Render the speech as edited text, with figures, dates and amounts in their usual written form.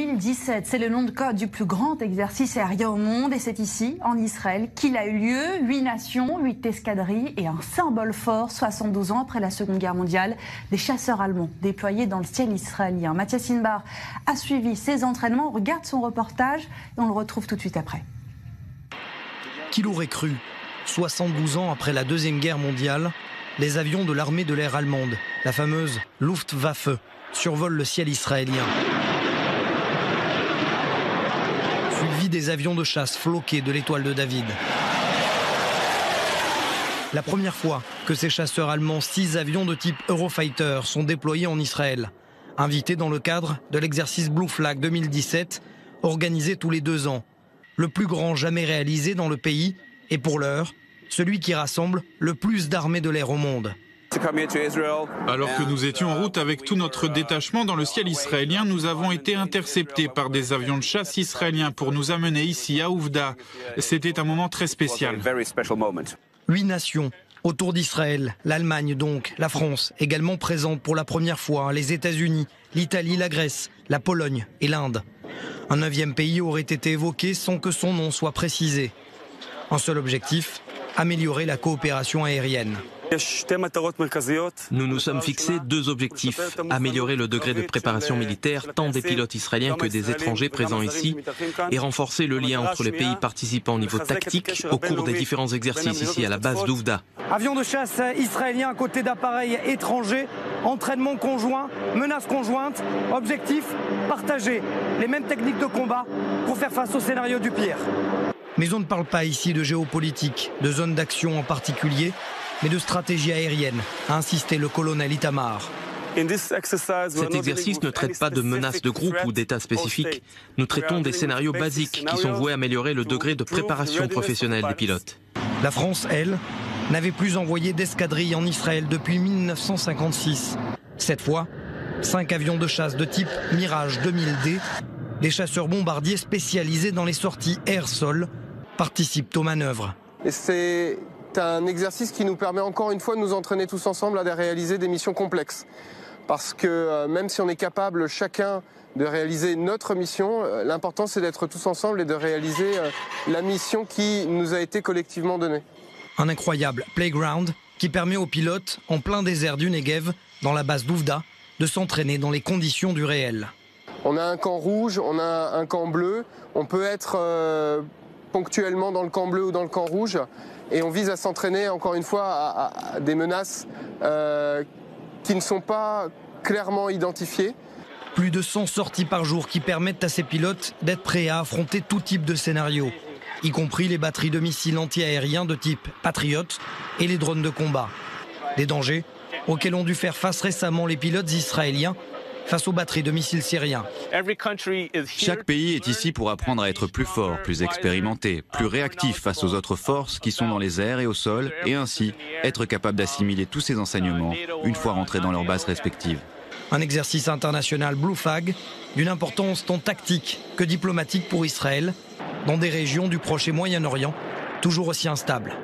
2017, c'est le nom de code du plus grand exercice aérien au monde et c'est ici, en Israël, qu'il a eu lieu. 8 nations, 8 escadrilles et un symbole fort, 72 ans après la Seconde Guerre mondiale, des chasseurs allemands déployés dans le ciel israélien. Mathias Inbar a suivi ces entraînements, on regarde son reportage et on le retrouve tout de suite après. Qui l'aurait cru? 72 ans après la Deuxième Guerre mondiale, les avions de l'armée de l'air allemande, la fameuse Luftwaffe, survolent le ciel israélien. Suivi des avions de chasse floqués de l'étoile de David. La première fois que ces chasseurs allemands, 6 avions de type Eurofighter, sont déployés en Israël. Invités dans le cadre de l'exercice Blue Flag 2017, organisé tous les 2 ans. Le plus grand jamais réalisé dans le pays et pour l'heure, celui qui rassemble le plus d'armées de l'air au monde. Alors que nous étions en route avec tout notre détachement dans le ciel israélien, nous avons été interceptés par des avions de chasse israéliens pour nous amener ici à Ouvda. C'était un moment très spécial. 8 nations autour d'Israël, l'Allemagne donc, la France, également présente pour la première fois, les États-Unis, l'Italie, la Grèce, la Pologne et l'Inde. Un 9e pays aurait été évoqué sans que son nom soit précisé. Un seul objectif, améliorer la coopération aérienne. Nous nous sommes fixés 2 objectifs. Améliorer le degré de préparation militaire tant des pilotes israéliens que des étrangers présents ici et renforcer le lien entre les pays participants au niveau tactique au cours des différents exercices ici à la base d'Ouvda. Avions de chasse israéliens à côté d'appareils étrangers, entraînement conjoint, menaces conjointes, objectif partager les mêmes techniques de combat pour faire face au scénario du pire. Mais on ne parle pas ici de géopolitique, de zone d'action en particulier, mais de stratégie aérienne, a insisté le colonel Itamar. Cet exercice ne traite pas de menaces de groupe ou d'état spécifiques. Nous traitons des scénarios basiques qui sont voués à améliorer le degré de préparation professionnelle des pilotes. La France, elle, n'avait plus envoyé d'escadrille en Israël depuis 1956. Cette fois, 5 avions de chasse de type Mirage 2000D, des chasseurs bombardiers spécialisés dans les sorties air-sol, participent aux manœuvres. C'est un exercice qui nous permet encore une fois de nous entraîner tous ensemble à réaliser des missions complexes. Parce que même si on est capable chacun de réaliser notre mission, l'important c'est d'être tous ensemble et de réaliser la mission qui nous a été collectivement donnée. Un incroyable playground qui permet aux pilotes, en plein désert du Negev, dans la base d'Ouvda, de s'entraîner dans les conditions du réel. On a un camp rouge, on a un camp bleu, on peut être ponctuellement dans le camp bleu ou dans le camp rouge et on vise à s'entraîner encore une fois à des menaces qui ne sont pas clairement identifiées. Plus de 100 sorties par jour qui permettent à ces pilotes d'être prêts à affronter tout type de scénario, y compris les batteries de missiles anti-aériens de type Patriot et les drones de combat. Des dangers auxquels ont dû faire face récemment les pilotes israéliens face aux batteries de missiles syriens. Chaque pays est ici pour apprendre à être plus fort, plus expérimenté, plus réactif face aux autres forces qui sont dans les airs et au sol, et ainsi être capable d'assimiler tous ces enseignements une fois rentrés dans leurs bases respectives. Un exercice international Blue Flag d'une importance tant tactique que diplomatique pour Israël, dans des régions du Proche et Moyen-Orient toujours aussi instables.